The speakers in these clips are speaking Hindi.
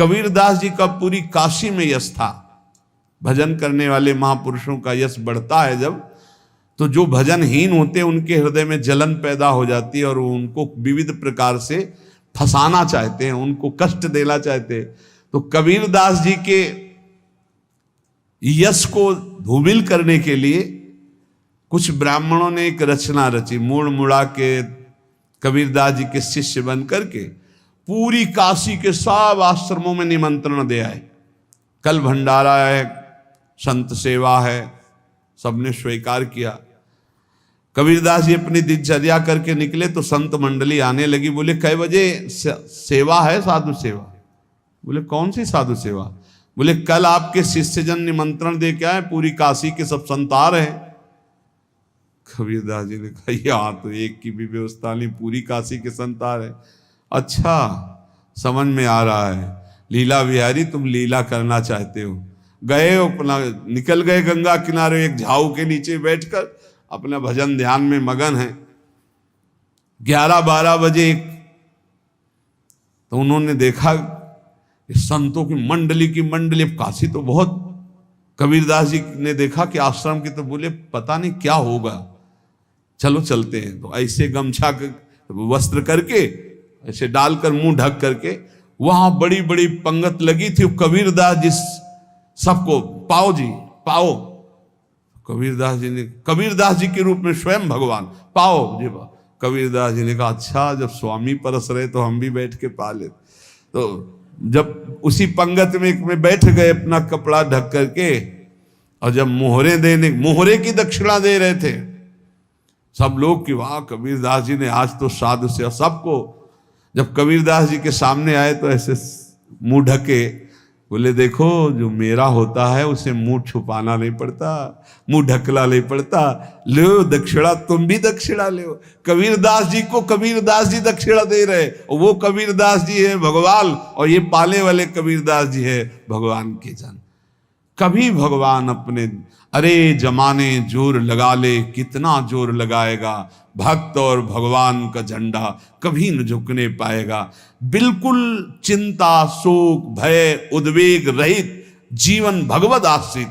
कबीरदास जी का पूरी काशी में यश था। भजन करने वाले महापुरुषों का यश बढ़ता है जब, तो जो भजनहीन होते उनके हृदय में जलन पैदा हो जाती है और वो उनको विविध प्रकार से फंसाना चाहते हैं, उनको कष्ट देना चाहते हैं। तो कबीरदास जी के यश को धूमिल करने के लिए कुछ ब्राह्मणों ने एक रचना रची, मुड़ मुड़ा के कबीरदास जी के शिष्य बन करके पूरी काशी के सब आश्रमों में निमंत्रण दे आए। कल भंडारा है, संत सेवा है, सबने स्वीकार किया। कबीरदास जी अपनी दिनचर्या करके निकले तो संत मंडली आने लगी। बोले कै बजे सेवा है? साधु सेवा। बोले कौन सी साधु सेवा? बोले कल आपके शिष्यजन निमंत्रण दे के आए, पूरी काशी के सब संत आ रहे हैं। कबीरदास जी ने कहा यहाँ तो एक की भी व्यवस्था नहीं, पूरी काशी के संत आ रहे। अच्छा, समझ में आ रहा है, लीला बिहारी तुम लीला करना चाहते हो। गए अपना निकल गए गंगा किनारे, एक झाऊ के नीचे बैठकर अपना भजन ध्यान में मगन है। 11-12 बजे तो उन्होंने देखा संतों की मंडली, काशी तो बहुत। कबीरदास जी ने देखा कि आश्रम की, तो बोले पता नहीं क्या होगा, चलो चलते हैं। तो ऐसे गमछा वस्त्र करके ऐसे डालकर मुंह ढक करके वहां बड़ी बड़ी पंगत लगी थी। कबीरदास जी सबको पाओ जी पाओ। कबीरदास जी के रूप में स्वयं भगवान पाओ जी। कबीरदास जी ने कहा अच्छा, जब स्वामी परस रहे तो हम भी बैठ के पा ले। तो जब उसी पंगत में बैठ गए अपना कपड़ा ढक करके, और जब मोहरे की दक्षिणा दे रहे थे सब लोग कि वाह कबीरदास जी ने आज तो साधु से सबको। जब कबीरदास जी के सामने आए तो ऐसे मुंह ढके, बोले देखो जो मेरा होता है उसे मुंह छुपाना नहीं पड़ता, मुंह ढकला नहीं पड़ता। लो दक्षिणा, तुम भी दक्षिणा लो। कबीरदास जी को कबीरदास जी दक्षिणा दे रहे, और वो कबीरदास जी है भगवान, और ये पाले वाले कबीरदास जी है भगवान के जन। कभी भगवान अपने, अरे जमाने जोर लगा ले, कितना जोर लगाएगा, भक्त और भगवान का झंडा कभी न झुकने पाएगा। बिल्कुल चिंता, शोक, भय, उद्वेग रहित जीवन भगवद आश्रित।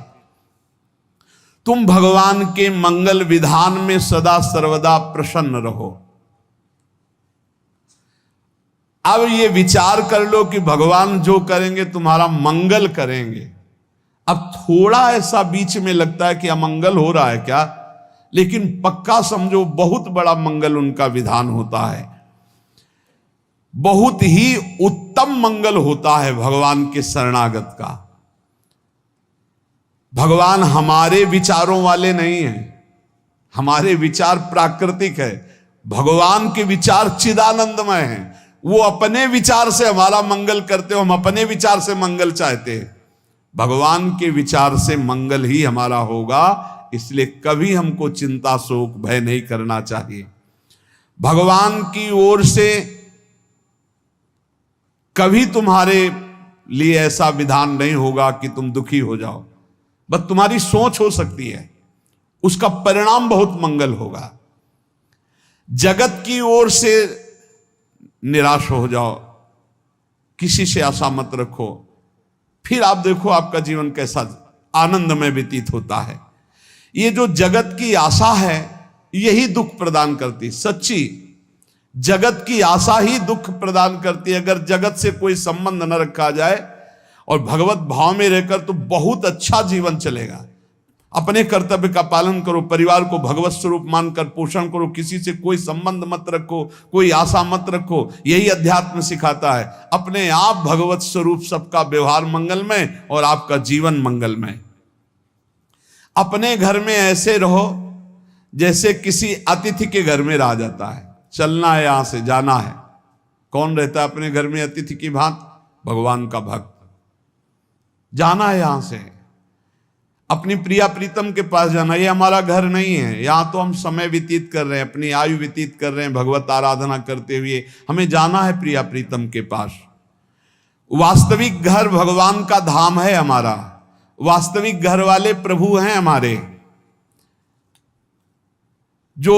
तुम भगवान के मंगल विधान में सदा सर्वदा प्रसन्न रहो। अब ये विचार कर लो कि भगवान जो करेंगे तुम्हारा मंगल करेंगे। अब थोड़ा ऐसा बीच में लगता है कि अमंगल हो रहा है क्या, लेकिन पक्का समझो बहुत बड़ा मंगल उनका विधान होता है। बहुत ही उत्तम मंगल होता है भगवान के शरणागत का। भगवान हमारे विचारों वाले नहीं हैं, हमारे विचार प्राकृतिक है, भगवान के विचार चिदानंदमय हैं। वो अपने विचार से हमारा मंगल करते हो, हम अपने विचार से मंगल चाहते हैं। भगवान के विचार से मंगल ही हमारा होगा, इसलिए कभी हमको चिंता, शोक, भय नहीं करना चाहिए। भगवान की ओर से कभी तुम्हारे लिए ऐसा विधान नहीं होगा कि तुम दुखी हो जाओ, बस तुम्हारी सोच हो सकती है, उसका परिणाम बहुत मंगल होगा। जगत की ओर से निराश हो जाओ, किसी से आशा मत रखो, फिर आप देखो आपका जीवन कैसा आनंदमय व्यतीत होता है। ये जो जगत की आशा है यही दुख प्रदान करती, सच्ची जगत की आशा ही दुख प्रदान करती है। अगर जगत से कोई संबंध न रखा जाए और भगवत भाव में रहकर तो बहुत अच्छा जीवन चलेगा। अपने कर्तव्य का पालन करो, परिवार को भगवत स्वरूप मानकर पोषण करो, किसी से कोई संबंध मत रखो, कोई आशा मत रखो, यही अध्यात्म सिखाता है। अपने आप भगवत स्वरूप, सबका व्यवहार मंगलमय और आपका जीवन मंगलमय। अपने घर में ऐसे रहो जैसे किसी अतिथि के घर में रह जाता है। चलना है, यहां से जाना है। कौन रहता है अपने घर में अतिथि की भांति? भगवान का भक्त। जाना है यहां से, अपनी प्रिया प्रीतम के पास जाना। ये हमारा घर नहीं है, यहां तो हम समय व्यतीत कर रहे हैं, अपनी आयु व्यतीत कर रहे हैं भगवत आराधना करते हुए। हमें जाना है प्रिया प्रीतम के पास। वास्तविक घर भगवान का धाम है हमारा, वास्तविक घर वाले प्रभु हैं हमारे। जो